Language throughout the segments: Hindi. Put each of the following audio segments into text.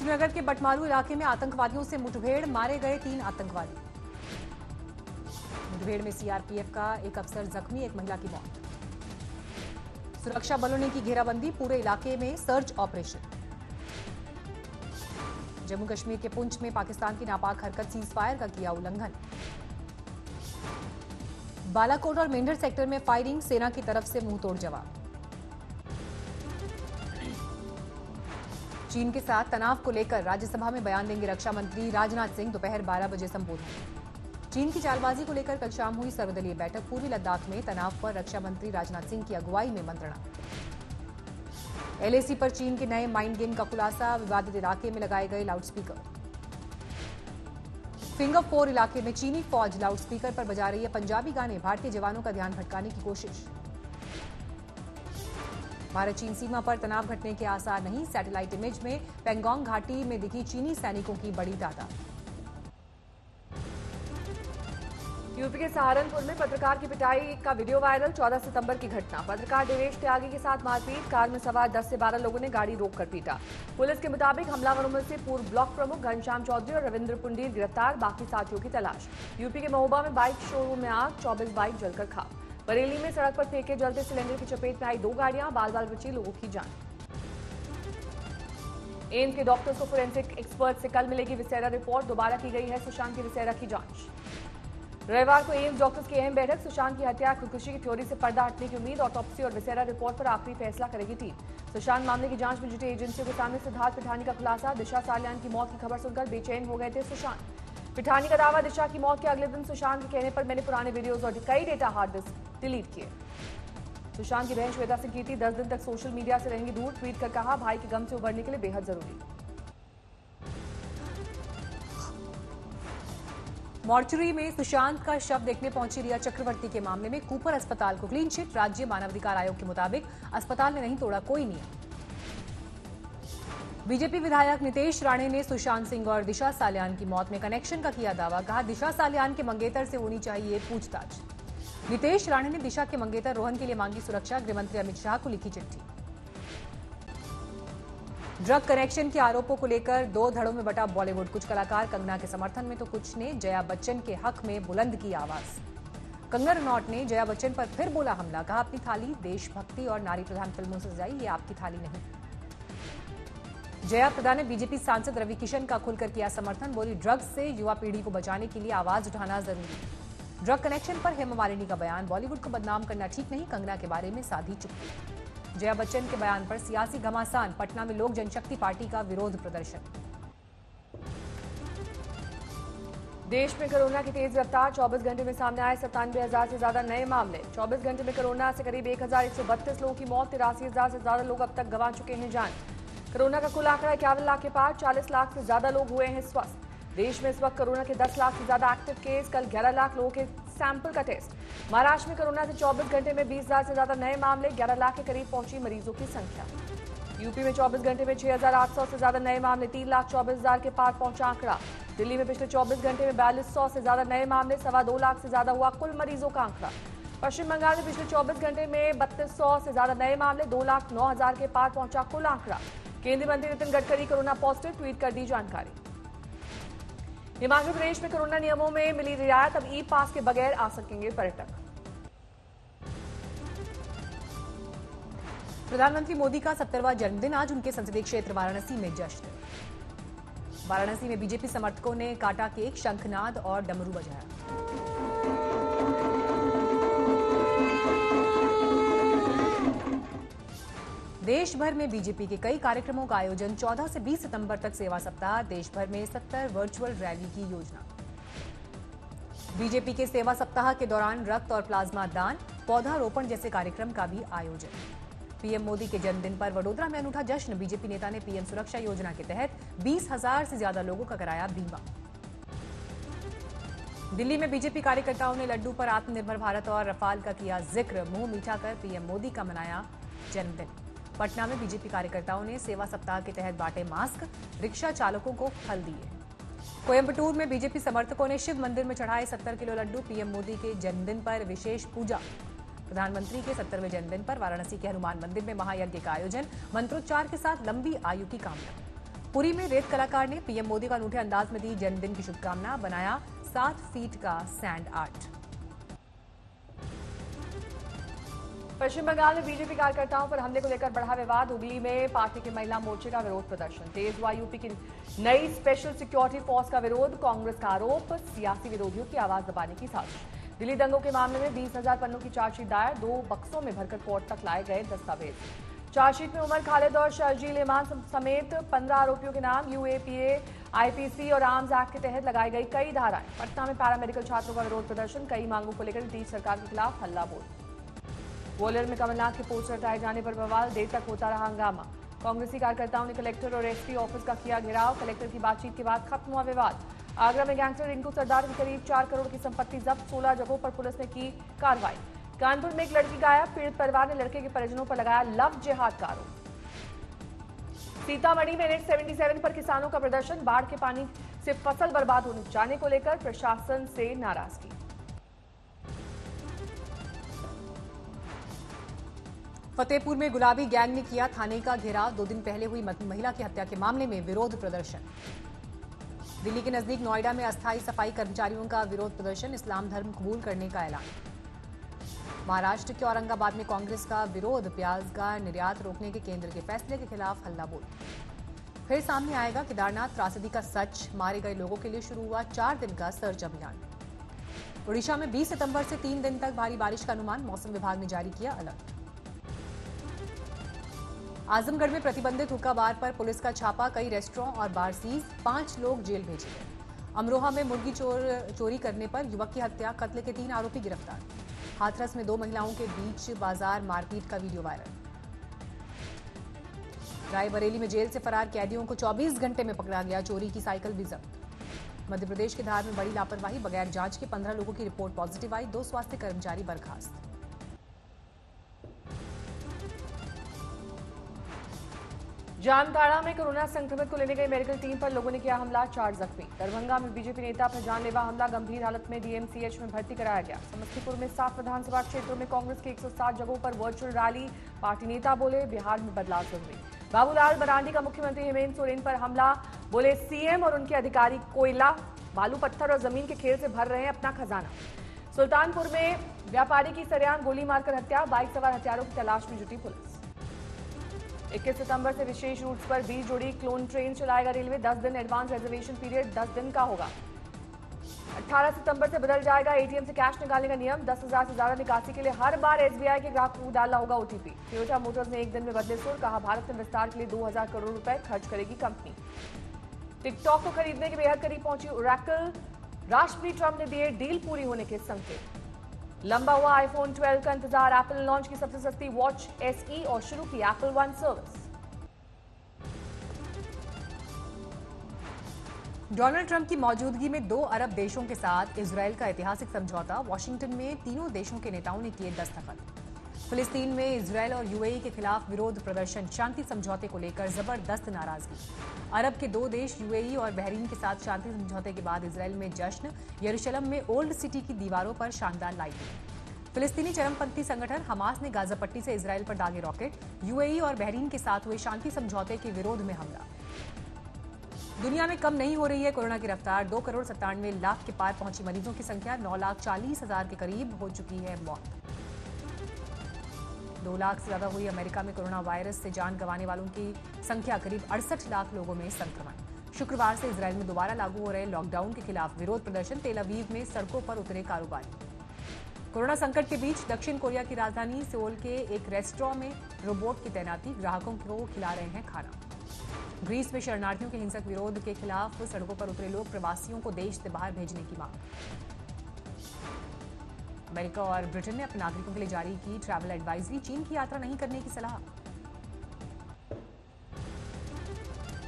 श्रीनगर के बटमालू इलाके में आतंकवादियों से मुठभेड़, मारे गए 3 आतंकवादी। मुठभेड़ में सीआरपीएफ का एक अफसर जख्मी, एक महिला की मौत। सुरक्षा बलों ने की घेराबंदी, पूरे इलाके में सर्च ऑपरेशन। जम्मू कश्मीर के पुंछ में पाकिस्तान की नापाक हरकत सीजफायर का किया उल्लंघन। बालाकोट और मेंढर सेक्टर में फायरिंग, सेना की तरफ से मुंहतोड़ जवाब। चीन के साथ तनाव को लेकर राज्यसभा में बयान देंगे रक्षा मंत्री राजनाथ सिंह, दोपहर 12 बजे संबोधन। चीन की चालबाजी को लेकर कल शाम हुई सर्वदलीय बैठक, पूर्वी लद्दाख में तनाव पर रक्षा मंत्री राजनाथ सिंह की अगुवाई में मंत्रणा। एलएसी पर चीन के नए माइंड गेम का खुलासा, विवादित इलाके में लगाए गए लाउडस्पीकर। फिंगर 4 इलाके में चीनी फौज लाउडस्पीकर पर बजा रही है पंजाबी गाने, भारतीय जवानों का ध्यान भटकाने की कोशिश। भारत चीन सीमा पर तनाव घटने के आसार नहीं, सैटेलाइट इमेज में पेंगोंग घाटी में दिखी चीनी सैनिकों की बड़ी तादाद। यूपी के सहारनपुर में पत्रकार की पिटाई का वीडियो वायरल, 14 सितंबर की घटना। पत्रकार देवेश त्यागी के साथ मारपीट, कार में सवार 10 से 12 लोगों ने गाड़ी रोककर पीटा। पुलिस के मुताबिक हमलावरों में से पूर्व ब्लॉक प्रमुख घनश्याम चौधरी और रविंद्र पुंडीर गिरफ्तार, बाकी साथियों की तलाश। यूपी के महोबा में बाइक शोरूम में आग, 24 बाइक जलकर खाक। बरेली में सड़क पर फेंके जलते सिलेंडर की चपेट में आई 2 गाड़ियां, बाल बाल बची लोगों की जान। एम्स के डॉक्टर्स को फोरेंसिक एक्सपर्ट से कल मिलेगी विसेरा रिपोर्ट, दोबारा की गई है सुशांत की विसेरा की जांच। रविवार को एम्स डॉक्टर्स की अहम बैठक, सुशांत की हत्या खुदकुशी की थ्योरी से पर्दा हटने की उम्मीद, ऑटोप्सी और विसेरा रिपोर्ट पर आखिरी फैसला करेगी टीम। सुशांत मामले की जांच में जुटी एजेंसियों के सामने सिद्धार्थ पिठानी का खुलासा, दिशा सालियान की मौत की खबर सुनकर बेचैन हो गए थे सुशांत। पिठानी का दावा, दिशा की मौत के अगले दिन सुशांत के कहने पर मैंने पुराने वीडियोज और कई डेटा हार्ड डिस्क डिलीट किए। सुशांत की बहन श्वेता सिंह कीर्ति 10 दिन तक सोशल मीडिया से रहेंगी दूर, ट्वीट कर कहा भाई के गम से उबरने के लिए बेहद जरूरी। मॉर्चरी में सुशांत का शव देखने पहुंची रिया चक्रवर्ती के मामले में कूपर अस्पताल को क्लीन चिट, राज्य मानवाधिकार आयोग के मुताबिक अस्पताल ने नहीं तोड़ा कोई नियम। बीजेपी विधायक नितेश राणे ने सुशांत सिंह और दिशा सालियान की मौत में कनेक्शन का किया दावा, कहा दिशा सालियान के मंगेतर से होनी चाहिए पूछताछ। नितेश राणे ने दिशा के मंगेतर रोहन के लिए मांगी सुरक्षा, गृहमंत्री अमित शाह को लिखी चिट्ठी। ड्रग कनेक्शन के आरोपों को लेकर 2 धड़ों में बटा बॉलीवुड, कुछ कलाकार कंगना के समर्थन में तो कुछ ने जया बच्चन के हक में बुलंद की आवाज। कंगना रनौत ने जया बच्चन पर फिर बोला हमला, कहा अपनी थाली देशभक्ति और नारी प्रधान फिल्मों से सजाई, ये आपकी थाली नहीं। जया प्रदा ने बीजेपी सांसद रवि किशन का खुलकर किया समर्थन, बोली ड्रग्स से युवा पीढ़ी को बचाने के लिए आवाज उठाना जरूरी। ड्रग कनेक्शन पर हेमा मालिनी का बयान, बॉलीवुड को बदनाम करना ठीक नहीं, कंगना के बारे में साधी चुप्पी। जया बच्चन के बयान पर सियासी घमासान, पटना में लोक जनशक्ति पार्टी का विरोध प्रदर्शन। देश में कोरोना की तेज रफ्तार, 24 घंटे में सामने आए 97,000 से ज्यादा नए मामले। 24 घंटे में कोरोना से करीब 1,132 लोगों की मौत, 83,000 से ज्यादा लोग अब तक गंवा चुके हैं जान। कोरोना का कुल आंकड़ा 51 लाख के पार, 40 लाख से ज्यादा लोग हुए हैं स्वस्थ। देश में इस वक्त कोरोना के 10 लाख से ज्यादा एक्टिव केस, कल 11 लाख लोगों के सैंपल का टेस्ट। महाराष्ट्र में कोरोना से 24 घंटे में 20,000 से ज्यादा नए मामले, 11 लाख के करीब पहुंची मरीजों की संख्या। यूपी में 24 घंटे में 6,800 से ज्यादा नए मामले, 3,24,000 के पार पहुंचा आंकड़ा। दिल्ली में पिछले 24 घंटे में 4,200 से ज्यादा नए मामले, 2.25 लाख से ज्यादा हुआ कुल मरीजों का आंकड़ा। पश्चिम बंगाल में पिछले 24 घंटे में 3,200 से ज्यादा नए मामले, 2,09,000 के पार पहुंचा कुल आंकड़ा। केंद्रीय मंत्री Nitin Gadkari corona positive, tweet कर दी जानकारी। हिमाचल प्रदेश में कोरोना नियमों में मिली रियायत, अब ई पास के बगैर आ सकेंगे पर्यटक। प्रधानमंत्री मोदी का 70वां जन्मदिन, आज उनके संसदीय क्षेत्र वाराणसी में जश्न। वाराणसी में बीजेपी समर्थकों ने काटा केक, शंखनाद और डमरू बजाया। देश भर में बीजेपी के कई कार्यक्रमों का आयोजन, 14 से 20 सितंबर तक सेवा सप्ताह, देश भर में 70 वर्चुअल रैली की योजना। बीजेपी के सेवा सप्ताह के दौरान रक्त और प्लाज्मा दान, पौधारोपण जैसे कार्यक्रम का भी आयोजन। पीएम मोदी के जन्मदिन पर वडोदरा में अनूठा जश्न, बीजेपी नेता ने पीएम सुरक्षा योजना के तहत 20,000 से ज्यादा लोगों का कराया बीमा। दिल्ली में बीजेपी कार्यकर्ताओं ने लड्डू पर आत्मनिर्भर भारत और रफाल का किया जिक्र, मुंह मीठा कर पीएम मोदी का मनाया जन्मदिन। पटना में बीजेपी कार्यकर्ताओं ने सेवा सप्ताह के तहत बांटे मास्क, रिक्शा चालकों को फल दिए। कोयंबटूर में बीजेपी समर्थकों ने शिव मंदिर में चढ़ाए 70 किलो लड्डू, पीएम मोदी के जन्मदिन पर विशेष पूजा। प्रधानमंत्री के 70वें जन्मदिन पर वाराणसी के हनुमान मंदिर में महायज्ञ का आयोजन, मंत्रोच्चार के साथ लंबी आयु की कामना। पुरी में रेत कलाकार ने पीएम मोदी को अनूठे अंदाज में दी जन्मदिन की शुभकामना, बनाया 7 फीट का सैंड आर्ट। पश्चिम बंगाल में बीजेपी कार्यकर्ताओं पर हमले को लेकर बढ़ा विवाद। हुगली में पार्टी के महिला मोर्चे का विरोध प्रदर्शन, तेज हुआ यूपी की नई स्पेशल सिक्योरिटी फोर्स का विरोध, कांग्रेस का आरोप सियासी विरोधियों की आवाज दबाने की साजिश। दिल्ली दंगों के मामले में 20,000 पन्नों की चार्जशीट दायर, 2 बक्सों में भरकर कोर्ट तक लाए गए दस्तावेज। चार्जशीट में उमर खालिद और शर्जील इमाम समेत 15 आरोपियों के नाम, यूएपीए, आईपीसी और आर्म्स एक्ट के तहत लगाई गई कई धाराएं। पटना में पैरामेडिकल छात्रों का विरोध प्रदर्शन, कई मांगों को लेकर नीतीश सरकार के खिलाफ हल्ला बोल। ग्वालियर में कमलनाथ के पोस्टर हटाए जाने पर बवाल, देर तक होता रहा हंगामा। कांग्रेसी कार्यकर्ताओं ने कलेक्टर और एसपी ऑफिस का किया घेराव, कलेक्टर की बातचीत के बाद खत्म हुआ विवाद। आगरा में गैंगस्टर रिंकू सरदार की करीब 4 करोड़ की संपत्ति जब्त, 16 जगहों पर पुलिस ने की कार्रवाई। कानपुर में एक लड़की गायब, पीड़ित परिवार ने लड़के के परिजनों पर लगाया लव जिहाद का आरोप। सीतामढ़ी में NH 77 पर किसानों का प्रदर्शन, बाढ़ के पानी से फसल बर्बाद होने जाने को लेकर प्रशासन से नाराजगी। फतेहपुर में गुलाबी गैंग ने किया थाने का घेराव, 2 दिन पहले हुई महिला की हत्या के मामले में विरोध प्रदर्शन। दिल्ली के नजदीक नोएडा में अस्थायी सफाई कर्मचारियों का विरोध प्रदर्शन, इस्लाम धर्म कबूल करने का ऐलान। महाराष्ट्र के औरंगाबाद में कांग्रेस का विरोध, प्याज का निर्यात रोकने के केंद्र के फैसले के खिलाफ हल्ला बोल। फिर सामने आएगा केदारनाथ त्रासदी का सच, मारे गए लोगों के लिए शुरू हुआ 4 दिन का सर्च अभियान। ओडिशा में 20 सितंबर से 3 दिन तक भारी बारिश का अनुमान, मौसम विभाग ने जारी किया अलर्ट। आजमगढ़ में प्रतिबंधित हुक्का बार पर पुलिस का छापा, कई रेस्टोरेंट और बार सीज, 5 लोग जेल भेजे गए। अमरोहा में मुर्गी चोरी करने पर युवक की हत्या, कत्ल के 3 आरोपी गिरफ्तार। हाथरस में 2 महिलाओं के बीच बाजार मारपीट का वीडियो वायरल। रायबरेली में जेल से फरार कैदियों को 24 घंटे में पकड़ा गया, चोरी की साइकिल भी जब्त। मध्य प्रदेश के धार में बड़ी लापरवाही, बगैर जांच के 15 लोगों की रिपोर्ट पॉजिटिव आई, 2 स्वास्थ्य कर्मचारी बर्खास्त। जामताड़ा में कोरोना संक्रमित को लेने गई मेडिकल टीम पर लोगों ने किया हमला, 4 जख्मी। दरभंगा में बीजेपी नेता पर जानलेवा हमला, गंभीर हालत में डीएमसीएच में भर्ती कराया गया। समस्तीपुर में 7 विधानसभा क्षेत्रों में कांग्रेस की 107 जगहों पर वर्चुअल रैली, पार्टी नेता बोले बिहार में बदलाव जरूरी। बाबूलाल मरांडी का मुख्यमंत्री हेमंत सोरेन पर हमला, बोले सीएम और उनके अधिकारी कोयला, बालू पत्थर और जमीन के खेल से भर रहे हैं अपना खजाना। सुल्तानपुर में व्यापारी की सरेआम गोली मारकर हत्या, बाइक सवार हथियारों की तलाश में जुटी पुलिस। 21 सितंबर से विशेष रूट्स पर 20 जोड़ी क्लोन ट्रेन चलाएगा रेलवे, 10 दिन एडवांस रिजर्वेशन पीरियड 10 दिन का होगा। 18 सितंबर से बदल जाएगा एटीएम से कैश निकालने का नियम, 10,000 से ज्यादा निकासी के लिए हर बार एसबीआई के ग्राहक को डालना होगा ओटीपी। टोयोटा मोटर्स ने एक दिन में बदले सुर, कहा भारत में विस्तार के लिए 2000 करोड़ रुपए खर्च करेगी कंपनी। टिकटॉक को खरीदने के बेहद करीब पहुंची ओरेकल, राष्ट्रपति ट्रंप ने दिए डील पूरी होने के संकेत। लंबा हुआ आईफोन 12 का इंतजार, एप्पल ने लॉन्च की सबसे सस्ती वॉच एसई और शुरू की Apple one service. Donald Trump की मौजूदगी में 2 अरब देशों के साथ इजरायल का ऐतिहासिक समझौता, वॉशिंगटन में तीनों देशों के नेताओं ने किए दस्तखत। फिलिस्तीन में इजरायल और यूएई के खिलाफ विरोध प्रदर्शन, शांति समझौते को लेकर जबरदस्त नाराजगी। अरब के 2 देश यूएई और बहरीन के साथ शांति समझौते के बाद इजरायल में जश्न, यरूशलेम में ओल्ड सिटी की दीवारों पर शानदार लाइटिंग। फिलिस्तीनी चरमपंथी संगठन हमास ने गाजा पट्टी से इजरायल पर दागे रॉकेट, यूएई और बहरीन के साथ हुए शांति समझौते के विरोध में हमला। दुनिया में कम नहीं हो रही है कोरोना की रफ्तार, 2 करोड़ 97 लाख के पार पहुंची मरीजों की संख्या, 9,40,000 के करीब हो चुकी है मौत। 2 लाख से ज्यादा हुई अमेरिका में कोरोना वायरस से जान गंवाने वालों की संख्या, करीब 68 लाख लोगों में संक्रमण। शुक्रवार से इजरायल में दोबारा लागू हो रहे लॉकडाउन के खिलाफ विरोध प्रदर्शन, तेल अवीव में सड़कों पर उतरे कारोबारी। कोरोना संकट के बीच दक्षिण कोरिया की राजधानी सियोल के एक रेस्टोरेंट में रोबोट की तैनाती, ग्राहकों को खिला रहे हैं खाना। ग्रीस में शरणार्थियों के हिंसक विरोध के खिलाफ सड़कों पर उतरे लोग, प्रवासियों को देश से बाहर भेजने की मांग। अमेरिका और ब्रिटेन ने अपने नागरिकों के लिए जारी की ट्रैवल एडवाइजरी, चीन की यात्रा नहीं करने की सलाह।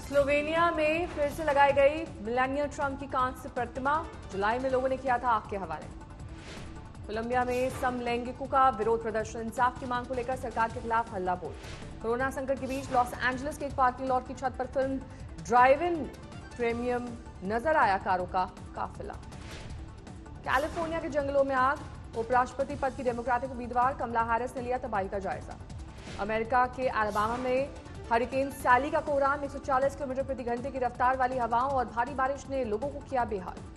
स्लोवेनिया में फिर से लगाई गई मिलेनिया ट्रंप की कांस्य प्रतिमा, जुलाई में लोगों ने किया था आग के हवाले। कोलंबिया में समलैंगिकों का विरोध प्रदर्शन, इंसाफ की मांग को लेकर सरकार के खिलाफ हल्ला बोल। कोरोना संकट के बीच लॉस एंजलिस के एक पार्किंग लॉट की छत पर फिल्म ड्राइव इन प्रीमियम नजर आया कारों का काफिला। कैलिफोर्निया के जंगलों में आग, उपराष्ट्रपति पद की डेमोक्रेटिक उम्मीदवार कमला हैरिस ने लिया तबाही का जायजा। अमेरिका के अलाबामा में हरिकेन सैली का कोहराम 140 किलोमीटर प्रति घंटे की रफ्तार वाली हवाओं और भारी बारिश ने लोगों को किया बेहाल।